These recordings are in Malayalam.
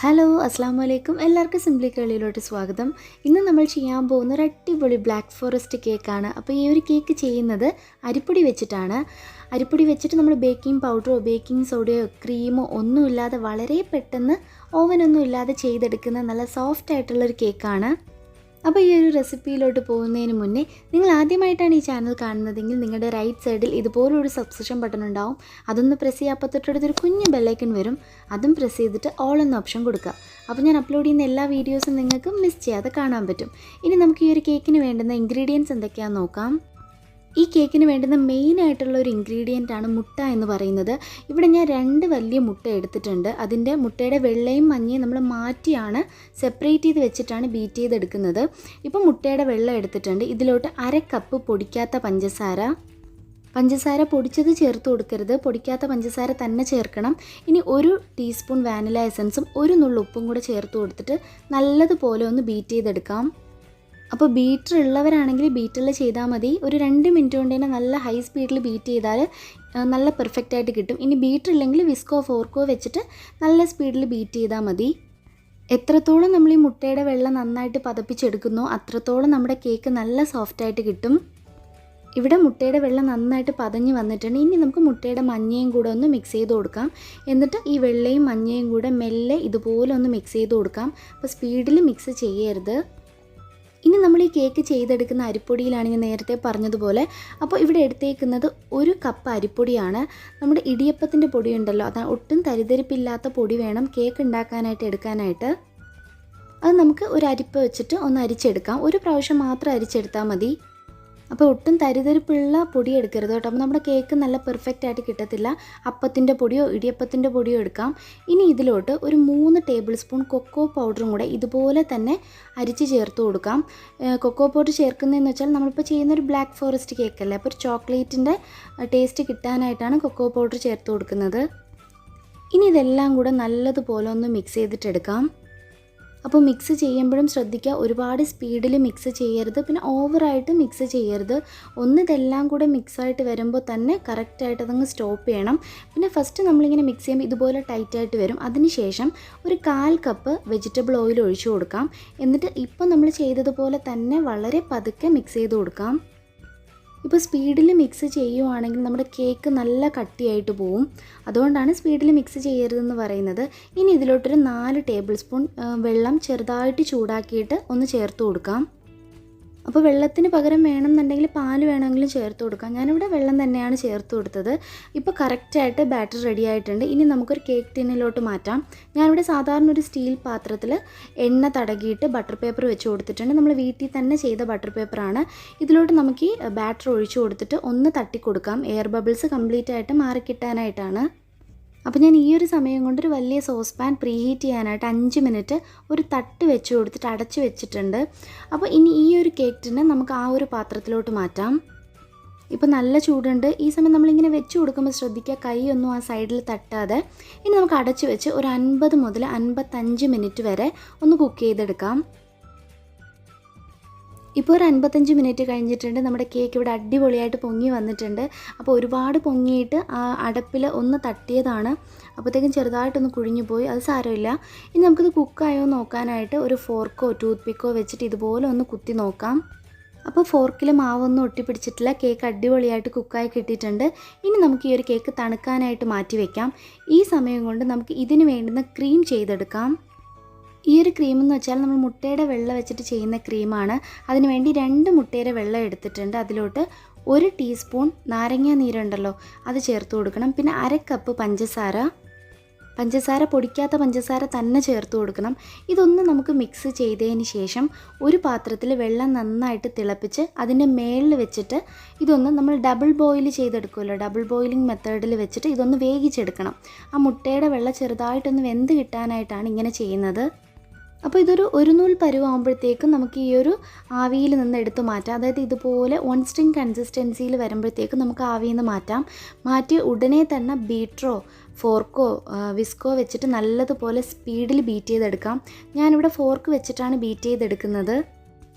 ഹലോ അസ്സാമു അലൈക്കും. എല്ലാവർക്കും സിംപ്ലി കേളിയിലോട്ട് സ്വാഗതം. ഇന്ന് നമ്മൾ ചെയ്യാൻ പോകുന്ന ഒരു അടിപൊളി ബ്ലാക്ക് ഫോറസ്റ്റ് കേക്കാണ്. അപ്പോൾ ഈ ഒരു കേക്ക് ചെയ്യുന്നത് അരിപ്പൊടി വെച്ചിട്ടാണ്. അരിപ്പൊടി വെച്ചിട്ട് നമ്മൾ ബേക്കിംഗ് പൗഡറോ ബേക്കിംഗ് സോഡയോ ക്രീമോ ഒന്നുമില്ലാതെ വളരെ പെട്ടെന്ന് ഓവനൊന്നും ഇല്ലാതെ ചെയ്തെടുക്കുന്ന നല്ല സോഫ്റ്റ് ആയിട്ടുള്ളൊരു കേക്കാണ്. അപ്പോൾ ഈ ഒരു റെസിപ്പിയിലോട്ട് പോകുന്നതിന് മുന്നേ നിങ്ങൾ ആദ്യമായിട്ടാണ് ഈ ചാനൽ കാണുന്നതെങ്കിൽ നിങ്ങളുടെ റൈറ്റ് സൈഡിൽ ഇതുപോലൊരു സബ്സ്ക്രിപ്ഷൻ ബട്ടൺ ഉണ്ടാവും. അതൊന്ന് പ്രസ് ചെയ്യുക. അപ്പോൾ തൊട്ടടുത്തൊരു കുഞ്ഞ് ബെല്ലൈക്കൺ വരും. അതും പ്രസ് ചെയ്തിട്ട് ഓൾ എന്ന ഓപ്ഷൻ കൊടുക്കുക. അപ്പോൾ ഞാൻ അപ്ലോഡ് ചെയ്യുന്ന എല്ലാ വീഡിയോസും നിങ്ങൾക്ക് മിസ് ചെയ്യാതെ കാണാൻ പറ്റും. ഇനി നമുക്ക് ഈ ഒരു കേക്കിന് വേണ്ടുന്ന ഇൻഗ്രീഡിയൻസ് എന്തൊക്കെയാണെന്ന് നോക്കാം. ഈ കേക്കിന് വേണ്ടുന്ന മെയിനായിട്ടുള്ള ഒരു ഇൻഗ്രീഡിയൻ്റ് ആണ് മുട്ട എന്ന് പറയുന്നത്. ഇവിടെ ഞാൻ 2 വലിയ മുട്ട എടുത്തിട്ടുണ്ട്. അതിൻ്റെ മുട്ടയുടെ വെള്ളയും മഞ്ഞയും നമ്മൾ മാറ്റിയാണ് സെപ്പറേറ്റ് ചെയ്ത് വെച്ചിട്ടാണ് ബീറ്റ് ചെയ്തെടുക്കുന്നത്. ഇപ്പോൾ മുട്ടയുടെ വെള്ളം എടുത്തിട്ടുണ്ട്. ഇതിലോട്ട് 1/2 കപ്പ് പൊടിക്കാത്ത പഞ്ചസാര പൊടിച്ചത് ചേർത്ത് കൊടുക്കരുത്, പൊടിക്കാത്ത പഞ്ചസാര തന്നെ ചേർക്കണം. ഇനി 1 ടീസ്പൂൺ വാനില എസൻസും 1 നുള്ളു ഉപ്പും കൂടെ ചേർത്ത് കൊടുത്തിട്ട് നല്ലതുപോലെ ഒന്ന് ബീറ്റ് ചെയ്തെടുക്കാം. അപ്പോൾ ബീറ്റർ ഉള്ളവരാണെങ്കിൽ ബീറ്ററിൽ ചെയ്താൽ മതി. ഒരു 2 മിനിറ്റ് കൊണ്ട് തന്നെ നല്ല ഹൈ സ്പീഡിൽ ബീറ്റ് ചെയ്താൽ നല്ല പെർഫെക്റ്റ് ആയിട്ട് കിട്ടും. ഇനി ബീറ്റർ ഇല്ലെങ്കിൽ വിസ്കോ ഫോർക്കോ വെച്ചിട്ട് നല്ല സ്പീഡിൽ ബീറ്റ് ചെയ്താൽ മതി. എത്രത്തോളം നമ്മൾ ഈ മുട്ടയുടെ വെള്ളം നന്നായിട്ട് പതപ്പിച്ചെടുക്കുന്നോ അത്രത്തോളം നമ്മുടെ കേക്ക് നല്ല സോഫ്റ്റായിട്ട് കിട്ടും. ഇവിടെ മുട്ടയുടെ വെള്ളം നന്നായിട്ട് പതഞ്ഞ് വന്നിട്ടുണ്ട്. ഇനി നമുക്ക് മുട്ടയുടെ മഞ്ഞയും കൂടെ ഒന്ന് മിക്സ് ചെയ്ത് കൊടുക്കാം. എന്നിട്ട് ഈ വെള്ളയും മഞ്ഞയും കൂടെ മെല്ലെ ഇതുപോലെ ഒന്ന് മിക്സ് ചെയ്ത് കൊടുക്കാം. അപ്പോൾ സ്പീഡിൽ മിക്സ് ചെയ്യരുത്. ഇനി നമ്മൾ ഈ കേക്ക് ചെയ്തെടുക്കുന്ന അരിപ്പൊടിയിലാണ് ഞാൻ നേരത്തെ പറഞ്ഞതുപോലെ. അപ്പോൾ ഇവിടെ എടുത്തേക്കുന്നത് 1 കപ്പ് അരിപ്പൊടിയാണ്. നമ്മുടെ ഇടിയപ്പത്തിൻ്റെ പൊടി ഉണ്ടല്ലോ, അത് ഒട്ടും തരിതരിപ്പില്ലാത്ത പൊടി വേണം കേക്ക് ഉണ്ടാക്കാനായിട്ട് എടുക്കാനായിട്ട്. അത് നമുക്ക് ഒരു അരിപ്പ വെച്ചിട്ട് ഒന്ന് അരിച്ചെടുക്കാം. ഒരു പ്രാവശ്യം മാത്രം അരിച്ചെടുത്താൽ മതി. അപ്പോൾ ഒട്ടും തരിതരിപ്പുള്ള പൊടി എടുക്കരുത് കേട്ടോ. അപ്പോൾ നമ്മുടെ കേക്ക് നല്ല പെർഫെക്റ്റ് ആയിട്ട് കിട്ടത്തില്ല. അപ്പത്തിൻ്റെ പൊടിയോ ഇടിയപ്പത്തിൻ്റെ പൊടിയോ എടുക്കാം. ഇനി ഇതിലോട്ട് ഒരു 3 ടേബിൾ സ്പൂൺ കൊക്കോ പൗഡറും കൂടെ ഇതുപോലെ തന്നെ അരിച്ച് ചേർത്ത് കൊടുക്കാം. കൊക്കോ പൗഡർ ചേർക്കുന്നതെന്ന് വെച്ചാൽ നമ്മളിപ്പോൾ ചെയ്യുന്നൊരു ബ്ലാക്ക് ഫോറസ്റ്റ് കേക്കല്ലേ, അപ്പോൾ ഒരു ചോക്ലേറ്റിൻ്റെ ടേസ്റ്റ് കിട്ടാനായിട്ടാണ് കൊക്കോ പൗഡർ ചേർത്ത് കൊടുക്കുന്നത്. ഇനി ഇതെല്ലാം കൂടെ നല്ലതുപോലെ ഒന്ന് മിക്സ് ചെയ്തിട്ടെടുക്കാം. അപ്പോൾ മിക്സ് ചെയ്യുമ്പോഴും ശ്രദ്ധിക്കുക, ഒരുപാട് സ്പീഡിൽ മിക്സ് ചെയ്യരുത്, പിന്നെ ഓവറായിട്ട് മിക്സ് ചെയ്യരുത്. ഇതെല്ലാം കൂടെ മിക്സായിട്ട് വരുമ്പോൾ തന്നെ കറക്റ്റായിട്ട് അതങ്ങ് സ്റ്റോപ്പ് ചെയ്യണം. പിന്നെ ഫസ്റ്റ് നമ്മളിങ്ങനെ മിക്സ് ചെയ്യുമ്പോൾ ഇതുപോലെ ടൈറ്റായിട്ട് വരും. അതിനുശേഷം ഒരു 1/4 കപ്പ് വെജിറ്റബിൾ ഓയിൽ ഒഴിച്ചു കൊടുക്കാം. എന്നിട്ട് ഇപ്പോൾ നമ്മൾ ചെയ്തതുപോലെ തന്നെ വളരെ പതുക്കെ മിക്സ് ചെയ്ത് കൊടുക്കാം. ഇപ്പോൾ സ്പീഡിൽ മിക്സ് ചെയ്യുവാണെങ്കിൽ നമ്മുടെ കേക്ക് നല്ല കട്ടിയായിട്ട് പോവും. അതുകൊണ്ടാണ് സ്പീഡിൽ മിക്സ് ചെയ്യരുതെന്ന് പറയുന്നത്. ഇനി ഇതിലോട്ടൊരു 4 ടേബിൾ സ്പൂൺ വെള്ളം ചെറുതായിട്ട് ചൂടാക്കിയിട്ട് ഒന്ന് ചേർത്ത് കൊടുക്കാം. അപ്പോൾ വെള്ളത്തിന് പകരം വേണമെന്നുണ്ടെങ്കിൽ പാൽ വേണമെങ്കിലും ചേർത്ത് കൊടുക്കാം. ഞാനിവിടെ വെള്ളം തന്നെയാണ് ചേർത്ത് കൊടുത്തത്. ഇപ്പോൾ കറക്റ്റായിട്ട് ബാറ്റർ റെഡി ആയിട്ടുണ്ട്. ഇനി നമുക്കൊരു കേക്ക് ടിന്നിലോട്ട് മാറ്റാം. ഞാനിവിടെ സാധാരണ ഒരു സ്റ്റീൽ പാത്രത്തിൽ എണ്ണ തടകിയിട്ട് ബട്ടർ പേപ്പർ വെച്ച് കൊടുത്തിട്ടുണ്ട്. നമ്മൾ വീട്ടിൽ തന്നെ ചെയ്ത ബട്ടർ പേപ്പറാണ്. ഇതിലോട്ട് നമുക്ക് ഈ ബാറ്റർ ഒഴിച്ചു കൊടുത്തിട്ട് ഒന്ന് തട്ടി കൊടുക്കാം. എയർ ബബിൾസ് കംപ്ലീറ്റ് ആയിട്ട് മാറിക്കിട്ടാനായിട്ടാണ്. അപ്പോൾ ഞാൻ ഈ ഒരു സമയം കൊണ്ട് ഒരു വലിയ സോസ് പാൻ പ്രീ ഹീറ്റ് ചെയ്യാനായിട്ട് 5 മിനിറ്റ് ഒരു തട്ട് വെച്ച് കൊടുത്തിട്ട് അടച്ച് വെച്ചിട്ടുണ്ട്. അപ്പോൾ ഇനി ഈ ഒരു കേക്ക് ടിന്ന് നമുക്ക് ആ ഒരു പാത്രത്തിലോട്ട് മാറ്റാം. ഇപ്പോൾ നല്ല ചൂടുണ്ട്. ഈ സമയം നമ്മളിങ്ങനെ വെച്ച് കൊടുക്കുമ്പോൾ ശ്രദ്ധിക്കുക, കൈയൊന്നും ആ സൈഡിൽ തട്ടാതെ. ഇനി നമുക്ക് അടച്ച് വെച്ച് ഒരു 50 മുതൽ 55 മിനിറ്റ് വരെ ഒന്ന് കുക്ക് ചെയ്തെടുക്കാം. ഇപ്പോൾ ഒരു 55 മിനിറ്റ് കഴിഞ്ഞിട്ടുണ്ട്. നമ്മുടെ കേക്ക് ഇവിടെ അടിപൊളിയായിട്ട് പൊങ്ങി വന്നിട്ടുണ്ട്. അപ്പോൾ ഒരുപാട് പൊങ്ങിയിട്ട് ആ അടപ്പിൽ ഒന്ന് തട്ടിയതാണ്. അപ്പോഴത്തേക്കും ചെറുതായിട്ടൊന്ന് കുഴിഞ്ഞു പോയി. അത് സാരമില്ല. ഇനി നമുക്കിത് കുക്കായോ നോക്കാനായിട്ട് ഒരു ഫോർക്കോ ടൂത്ത് പിക്കോ വെച്ചിട്ട് ഇതുപോലെ ഒന്ന് കുത്തി നോക്കാം. അപ്പോൾ ഫോർക്കിൽ മാവൊന്നും ഒട്ടിപ്പിടിച്ചിട്ടില്ല. കേക്ക് അടിപൊളിയായിട്ട് കുക്കായി കിട്ടിയിട്ടുണ്ട്. ഇനി നമുക്ക് ഈ ഒരു കേക്ക് തണുക്കാനായിട്ട് മാറ്റി വയ്ക്കാം. ഈ സമയം കൊണ്ട് നമുക്ക് ഇതിന് വേണ്ടുന്ന ക്രീം ചെയ്തെടുക്കാം. ഈ ഒരു ക്രീം എന്ന് വെച്ചാൽ നമ്മൾ മുട്ടയുടെ വെള്ളം വെച്ചിട്ട് ചെയ്യുന്ന ക്രീമാണ്. അതിനുവേണ്ടി 2 മുട്ടയുടെ വെള്ളം എടുത്തിട്ടുണ്ട്. അതിലോട്ട് 1 ടീസ്പൂൺ നാരങ്ങ നീരുണ്ടല്ലോ, അത് ചേർത്ത് കൊടുക്കണം. പിന്നെ 1/2 കപ്പ് പഞ്ചസാര പൊടിക്കാത്ത പഞ്ചസാര തന്നെ ചേർത്ത് കൊടുക്കണം. ഇതൊന്ന് നമുക്ക് മിക്സ് ചെയ്തതിന് ശേഷം ഒരു പാത്രത്തിൽ വെള്ളം നന്നായിട്ട് തിളപ്പിച്ച് അതിൻ്റെ മേളിൽ വെച്ചിട്ട് ഇതൊന്ന് നമ്മൾ ഡബിൾ ബോയിൽ ചെയ്തെടുക്കുമല്ലോ, ഡബിൾ ബോയിലിംഗ് മെത്തേഡിൽ വെച്ചിട്ട് ഇതൊന്ന് വേവിച്ചെടുക്കണം. ആ മുട്ടയുടെ വെള്ളം ചെറുതായിട്ടൊന്ന് വെന്ത് കിട്ടാനായിട്ടാണ് ഇങ്ങനെ ചെയ്യുന്നത്. അപ്പോൾ ഇതൊരു 1 നൂൽ പരുവാകുമ്പോഴത്തേക്കും നമുക്ക് ഈ ഒരു ആവിയിൽ നിന്ന് എടുത്ത് മാറ്റാം. അതായത് ഇതുപോലെ 1 സ്ട്രിങ് കൺസിസ്റ്റൻസിയിൽ വരുമ്പോഴത്തേക്കും നമുക്ക് ആവിയിൽ നിന്ന് മാറ്റി ഉടനെ തന്നെ ബീറ്ററോ ഫോർക്കോ വിസ്കോ വെച്ചിട്ട് നല്ലതുപോലെ സ്പീഡിൽ ബീറ്റ് ചെയ്തെടുക്കാം. ഞാനിവിടെ ഫോർക്ക് വെച്ചിട്ടാണ് ബീറ്റ് ചെയ്തെടുക്കുന്നത്.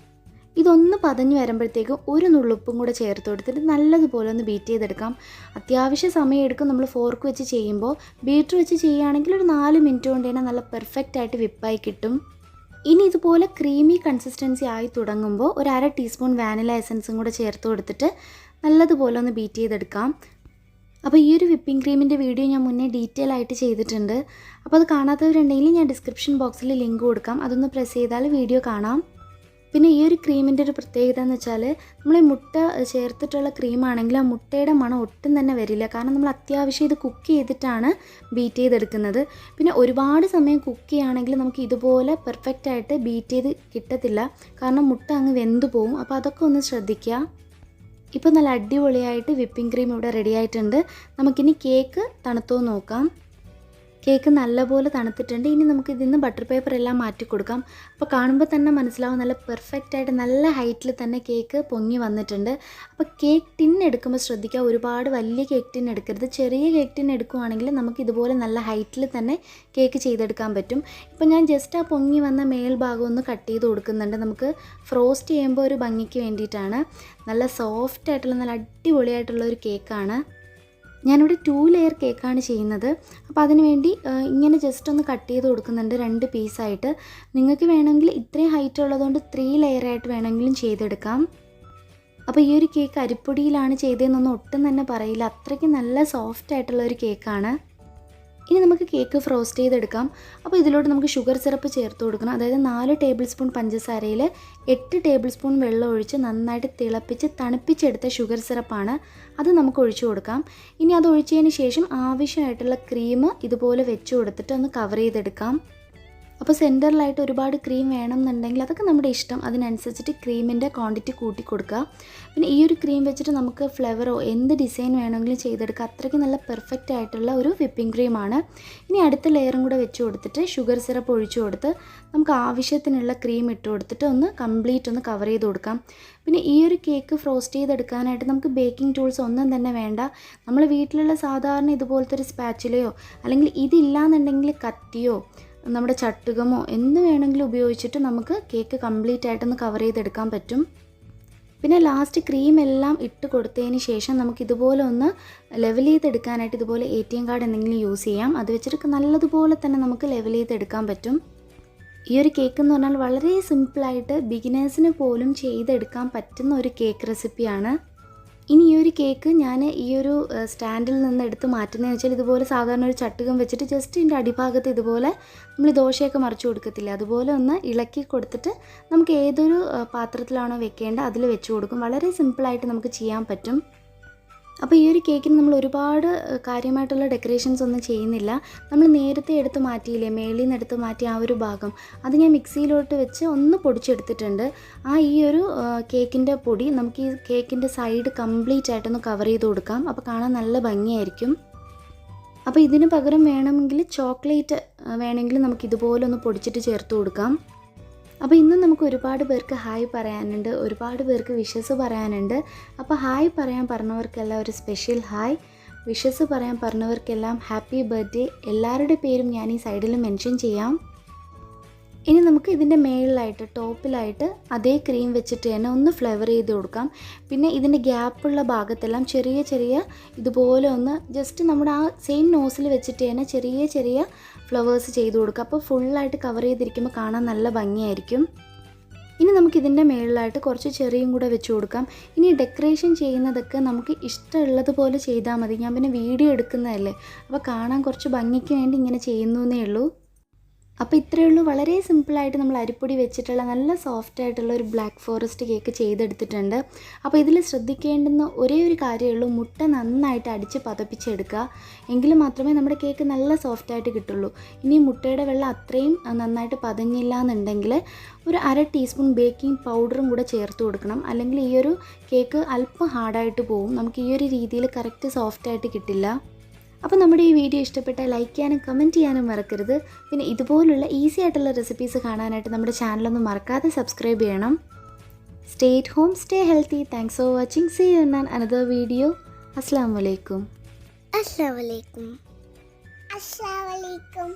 ഇതൊന്ന് പതഞ്ഞ് വരുമ്പോഴത്തേക്കും ഒരു നുള്ളുപ്പും കൂടെ ചേർത്ത് കൊടുത്തിട്ട് നല്ലതുപോലെ ഒന്ന് ബീറ്റ് ചെയ്തെടുക്കാം. അത്യാവശ്യം സമയമെടുക്കും. നമ്മൾ ഫോർക്ക് വെച്ച് ചെയ്യുമ്പോൾ ബീറ്റർ വെച്ച് ചെയ്യുകയാണെങ്കിൽ ഒരു 4 മിനിറ്റ് കൊണ്ട് തന്നെ നല്ല പെർഫെക്റ്റ് ആയിട്ട് വിപ്പായി കിട്ടും. ഇനി ഇതുപോലെ ക്രീമി കൺസിസ്റ്റൻസി ആയി തുടങ്ങുമ്പോൾ ഒരു 1/2 ടീസ്പൂൺ വാനില എസൻസും കൂടെ ചേർത്ത് കൊടുത്തിട്ട് നല്ലതുപോലെ ഒന്ന് ബീറ്റ് ചെയ്തെടുക്കാം. അപ്പോൾ ഈ ഒരു വിപ്പിംഗ് ക്രീമിൻ്റെ വീഡിയോ ഞാൻ മുന്നേ ഡീറ്റെയിൽ ആയിട്ട് ചെയ്തിട്ടുണ്ട്. അപ്പോൾ അത് കാണാത്തവരുണ്ടെങ്കിൽ ഞാൻ ഡിസ്ക്രിപ്ഷൻ ബോക്സിൽ ലിങ്ക് കൊടുക്കാം. അതൊന്ന് പ്രസ് ചെയ്താൽ വീഡിയോ കാണാം. പിന്നെ ഈ ഒരു ക്രീമിൻ്റെ ഒരു പ്രത്യേകത എന്ന് വെച്ചാൽ നമ്മൾ ഈ മുട്ട ചേർത്തിട്ടുള്ള ക്രീമാണെങ്കിൽ ആ മുട്ടയുടെ മണം ഒട്ടും തന്നെ വരില്ല. കാരണം നമ്മൾ അത്യാവശ്യം ഇത് കുക്ക് ചെയ്തിട്ടാണ് ബീറ്റ് ചെയ്തെടുക്കുന്നത്. പിന്നെ ഒരുപാട് സമയം കുക്ക് ചെയ്യുകയാണെങ്കിൽ നമുക്ക് ഇതുപോലെ പെർഫെക്റ്റ് ആയിട്ട് ബീറ്റ് ചെയ്ത് കിട്ടത്തില്ല. കാരണം മുട്ട അങ്ങ് വെന്തു പോകും. അപ്പോൾ അതൊക്കെ ഒന്ന് ശ്രദ്ധിക്കുക. ഇപ്പോൾ നല്ല അടിപൊളിയായിട്ട് വിപ്പിംഗ് ക്രീം ഇവിടെ റെഡി ആയിട്ടുണ്ട്. നമുക്കിനി കേക്ക് തണുത്തോ നോക്കാം. കേക്ക് നല്ലപോലെ തണുത്തിട്ടുണ്ട്. ഇനി നമുക്ക് ഇതിൽ നിന്ന് ബട്ടർ പേപ്പർ എല്ലാം മാറ്റി കൊടുക്കാം. അപ്പോൾ കാണുമ്പോൾ തന്നെ മനസ്സിലാവും നല്ല പെർഫെക്റ്റായിട്ട് നല്ല ഹൈറ്റിൽ തന്നെ കേക്ക് പൊങ്ങി വന്നിട്ടുണ്ട്. അപ്പോൾ കേക്ക് ടിൻ എടുക്കുമ്പോൾ ശ്രദ്ധിക്കുക, ഒരുപാട് വലിയ കേക്ക് ടിൻ എടുക്കരുത്. ചെറിയ കേക്ക് ടിൻ എടുക്കുകയാണെങ്കിൽ നമുക്ക് ഇതുപോലെ നല്ല ഹൈറ്റിൽ തന്നെ കേക്ക് ചെയ്തെടുക്കാൻ പറ്റും. ഇപ്പോൾ ഞാൻ ജസ്റ്റ് ആ പൊങ്ങി വന്ന മേൽഭാഗം ഒന്ന് കട്ട് ചെയ്ത് കൊടുക്കുന്നുണ്ട്. നമുക്ക് ഫ്രോസ്റ്റ് ചെയ്യുമ്പോൾ ഒരു ഭംഗിക്ക് വേണ്ടിയിട്ടാണ്. നല്ല സോഫ്റ്റ് ആയിട്ടുള്ള നല്ല അടിപൊളിയായിട്ടുള്ള ഒരു കേക്കാണ്. ഞാനിവിടെ 2 ലെയർ കേക്കാണ് ചെയ്യുന്നത്. അപ്പോൾ അതിന് വേണ്ടി ഇങ്ങനെ ജസ്റ്റ് ഒന്ന് കട്ട് ചെയ്ത് കൊടുക്കുന്നുണ്ട് 2 പീസായിട്ട്. നിങ്ങൾക്ക് വേണമെങ്കിൽ ഇത്രയും ഹൈറ്റ് ഉള്ളതുകൊണ്ട് 3 ലെയറായിട്ട് വേണമെങ്കിലും ചെയ്തെടുക്കാം. അപ്പോൾ ഈ ഒരു കേക്ക് അരിപ്പൊടിയിലാണ് ചെയ്തതെന്നൊന്നും ഒട്ടും തന്നെ പറയില്ല. അത്രയ്ക്ക് നല്ല സോഫ്റ്റ് ആയിട്ടുള്ള ഒരു കേക്കാണ്. ഇനി നമുക്ക് കേക്ക് ഫ്രോസ്റ്റ് ചെയ്തെടുക്കാം. അപ്പോൾ ഇതിലോട്ട് നമുക്ക് ഷുഗർ സിറപ്പ് ചേർത്ത് കൊടുക്കണം. അതായത് 4 ടേബിൾ സ്പൂൺ പഞ്ചസാരയിൽ 8 ടേബിൾ സ്പൂൺ വെള്ളം ഒഴിച്ച് നന്നായിട്ട് തിളപ്പിച്ച് തണുപ്പിച്ചെടുത്ത ഷുഗർ സിറപ്പാണ്. അത് നമുക്ക് ഒഴിച്ചു കൊടുക്കാം. ഇനി അത് ഒഴിച്ചതിന് ശേഷം ആവശ്യമായിട്ടുള്ള ക്രീം ഇതുപോലെ വെച്ച് കൊടുത്തിട്ട് ഒന്ന് കവർ ചെയ്തെടുക്കാം. അപ്പോൾ സെൻറ്ററിലായിട്ട് ഒരുപാട് ക്രീം വേണമെന്നുണ്ടെങ്കിൽ അതൊക്കെ നമ്മുടെ ഇഷ്ടം. അതിനനുസരിച്ചിട്ട് ക്രീമിൻ്റെ ക്വാണ്ടിറ്റി കൂട്ടി കൊടുക്കുക. പിന്നെ ഈ ഒരു ക്രീം വെച്ചിട്ട് നമുക്ക് ഫ്ലവറോ എന്ത് ഡിസൈൻ വേണമെങ്കിലും ചെയ്തെടുക്കുക. അത്രയ്ക്ക് നല്ല പെർഫെക്റ്റ് ആയിട്ടുള്ള ഒരു വിപ്പിംഗ് ക്രീമാണ്. ഇനി അടുത്ത ലെയറും കൂടെ വെച്ച് കൊടുത്തിട്ട് ഷുഗർ സിറപ്പ് ഒഴിച്ചു കൊടുത്ത് നമുക്ക് ആവശ്യത്തിനുള്ള ക്രീം ഇട്ട് കൊടുത്തിട്ട് ഒന്ന് കംപ്ലീറ്റ് ഒന്ന് കവർ ചെയ്ത് കൊടുക്കാം. പിന്നെ ഈ ഒരു കേക്ക് ഫ്രോസ്റ്റ് ചെയ്തെടുക്കാനായിട്ട് നമുക്ക് ബേക്കിംഗ് ടൂൾസ് ഒന്നും തന്നെ വേണ്ട. നമ്മൾ വീട്ടിലുള്ള സാധാരണ ഇതുപോലത്തെ ഒരു സ്പാച്ചിലയോ അല്ലെങ്കിൽ ഇതില്ലാന്നുണ്ടെങ്കിൽ കത്തിയോ നമ്മുടെ ചട്ടുകമോ എന്ത് വേണമെങ്കിലും ഉപയോഗിച്ചിട്ട് നമുക്ക് കേക്ക് കംപ്ലീറ്റ് ആയിട്ടൊന്ന് കവർ ചെയ്തെടുക്കാൻ പറ്റും. പിന്നെ ലാസ്റ്റ് ക്രീം എല്ലാം ഇട്ട് കൊടുത്തതിന് ശേഷം നമുക്ക് ഇതുപോലെ ഒന്ന് ലെവൽ ചെയ്തെടുക്കാനായിട്ട് ഇതുപോലെ ATM കാർഡ് എന്തെങ്കിലും യൂസ് ചെയ്യാം. അത് വെച്ചിട്ട് നല്ലതുപോലെ തന്നെ നമുക്ക് ലെവൽ ചെയ്തെടുക്കാൻ പറ്റും. ഈ ഒരു കേക്ക് എന്ന് പറഞ്ഞാൽ വളരെ സിമ്പിളായിട്ട് ബിഗിനേഴ്സിന് പോലും ചെയ്തെടുക്കാൻ പറ്റുന്ന ഒരു കേക്ക് റെസിപ്പിയാണ്. ഇനി ഈ ഒരു കേക്ക് ഞാൻ ഈ ഒരു സ്റ്റാൻഡിൽ നിന്ന് എടുത്ത് മാറ്റുന്നതെന്ന് വെച്ചാൽ ഇതുപോലെ സാധാരണ ഒരു ചട്ടുകം വെച്ചിട്ട് ജസ്റ്റ് ഇതിൻ്റെ അടിഭാഗത്ത് ഇതുപോലെ നമ്മൾ ദോശയൊക്കെ മറിച്ച് കൊടുക്കത്തില്ല, അതുപോലെ ഒന്ന് ഇളക്കി കൊടുത്തിട്ട് നമുക്ക് ഏതൊരു പാത്രത്തിലാണോ വെക്കേണ്ടത് അതിൽ വെച്ച് കൊടുക്കും. വളരെ സിമ്പിളായിട്ട് നമുക്ക് ചെയ്യാൻ പറ്റും. അപ്പോൾ ഈ ഒരു കേക്കിന് നമ്മൾ ഒരുപാട് കാര്യമായിട്ടുള്ള ഡെക്കറേഷൻസ് ഒന്നും ചെയ്യുന്നില്ല. നമ്മൾ നേരത്തെ എടുത്ത് മാറ്റിയില്ലേ, മേളിൽ നിന്ന് എടുത്ത് മാറ്റിയ ആ ഒരു ഭാഗം അത് ഞാൻ മിക്സിയിലോട്ട് വെച്ച് ഒന്ന് പൊടിച്ചെടുത്തിട്ടുണ്ട്. ഈ ഒരു കേക്കിൻ്റെ പൊടി നമുക്ക് ഈ കേക്കിൻ്റെ സൈഡ് കംപ്ലീറ്റ് ആയിട്ടൊന്ന് കവർ ചെയ്ത് കൊടുക്കാം. അപ്പോൾ കാണാൻ നല്ല ഭംഗിയായിരിക്കും. അപ്പോൾ ഇതിന് പകരം വേണമെങ്കിൽ ചോക്ലേറ്റ് വേണമെങ്കിൽ നമുക്ക് ഇതുപോലെ ഒന്ന് പൊടിച്ചിട്ട് ചേർത്ത് കൊടുക്കാം. അപ്പോൾ ഇന്നും നമുക്ക് ഒരുപാട് പേർക്ക് ഹായ് പറയാനുണ്ട്, ഒരുപാട് പേർക്ക് വിഷസ് പറയാനുണ്ട്. അപ്പോൾ ഹായ് പറയാൻ പറഞ്ഞവർക്കെല്ലാം ഒരു സ്പെഷ്യൽ ഹായ്, വിഷസ് പറയാൻ പറഞ്ഞവർക്കെല്ലാം ഹാപ്പി ബർത്ത്ഡേ. എല്ലാവരുടെ പേരും ഞാൻ ഈ സൈഡിൽ മെൻഷൻ ചെയ്യാം. ഇനി നമുക്ക് ഇതിൻ്റെ മേളിലായിട്ട് ടോപ്പിലായിട്ട് അതേ ക്രീം വെച്ചിട്ട് തന്നെ ഒന്ന് ഫ്ലേവർ ചെയ്ത് കൊടുക്കാം. പിന്നെ ഇതിൻ്റെ ഗ്യാപ്പുള്ള ഭാഗത്തെല്ലാം ചെറിയ ചെറിയ ഇതുപോലെ ഒന്ന് ജസ്റ്റ് നമ്മുടെ ആ സെയിം നോസിൽ വെച്ചിട്ട് തന്നെ ചെറിയ ചെറിയ ഫ്ലവേഴ്സ് ചെയ്ത് കൊടുക്കുക. അപ്പോൾ ഫുള്ളായിട്ട് കവർ ചെയ്തിരിക്കുമ്പോൾ കാണാൻ നല്ല ഭംഗിയായിരിക്കും. ഇനി നമുക്കിതിൻ്റെ മേളിലായിട്ട് കുറച്ച് ചെറിയും കൂടെ വെച്ച് കൊടുക്കാം. ഇനി ഡെക്കറേഷൻ ചെയ്യുന്നതൊക്കെ നമുക്ക് ഇഷ്ടമുള്ളതുപോലെ ചെയ്താൽ മതി. ഞാൻ പിന്നെ വീഡിയോ എടുക്കുന്നതല്ലേ, അപ്പോൾ കാണാൻ കുറച്ച് ഭംഗിക്ക് വേണ്ടി ഇങ്ങനെ ചെയ്യുന്നേ ഉള്ളൂ. അപ്പോൾ ഇത്രയേ ഉള്ളൂ. വളരെ സിമ്പിളായിട്ട് നമ്മൾ അരിപ്പൊടി വെച്ചിട്ടുള്ള നല്ല സോഫ്റ്റ് ആയിട്ടുള്ള ഒരു ബ്ലാക്ക് ഫോറസ്റ്റ് കേക്ക് ചെയ്തെടുത്തിട്ടുണ്ട്. അപ്പോൾ ഇതിൽ ശ്രദ്ധിക്കേണ്ടുന്ന ഒരേ ഒരു കാര്യമേ ഉള്ളൂ, മുട്ട നന്നായിട്ട് അടിച്ച് പതപ്പിച്ചെടുക്കുക. എങ്കിൽ മാത്രമേ നമ്മുടെ കേക്ക് നല്ല സോഫ്റ്റായിട്ട് കിട്ടുള്ളൂ. ഇനി മുട്ടയുടെ വെള്ളം അത്രയും നന്നായിട്ട് പതഞ്ഞില്ല എന്നുണ്ടെങ്കിൽ ഒരു 1/2 ടീസ്പൂൺ ബേക്കിംഗ് പൗഡറും കൂടെ ചേർത്ത് കൊടുക്കണം. അല്ലെങ്കിൽ ഈ ഒരു കേക്ക് അല്പം ഹാർഡായിട്ട് പോകും. നമുക്ക് ഈ ഒരു രീതിയിൽ കറക്റ്റ് സോഫ്റ്റായിട്ട് കിട്ടില്ല. അപ്പോൾ നമ്മുടെ ഈ വീഡിയോ ഇഷ്ടപ്പെട്ടാൽ ലൈക്ക് ചെയ്യാനും കമൻറ്റ് ചെയ്യാനും മറക്കരുത്. പിന്നെ ഇതുപോലുള്ള ഈസി ആയിട്ടുള്ള റെസിപ്പീസ് കാണാനായിട്ട് നമ്മുടെ ചാനലൊന്നും മറക്കാതെ സബ്സ്ക്രൈബ് ചെയ്യണം. Stay at home, stay healthy. Thanks for watching. See you in another video. അസ്സലാമു അലൈക്കും. Assalamualaikum. Assalamualaikum.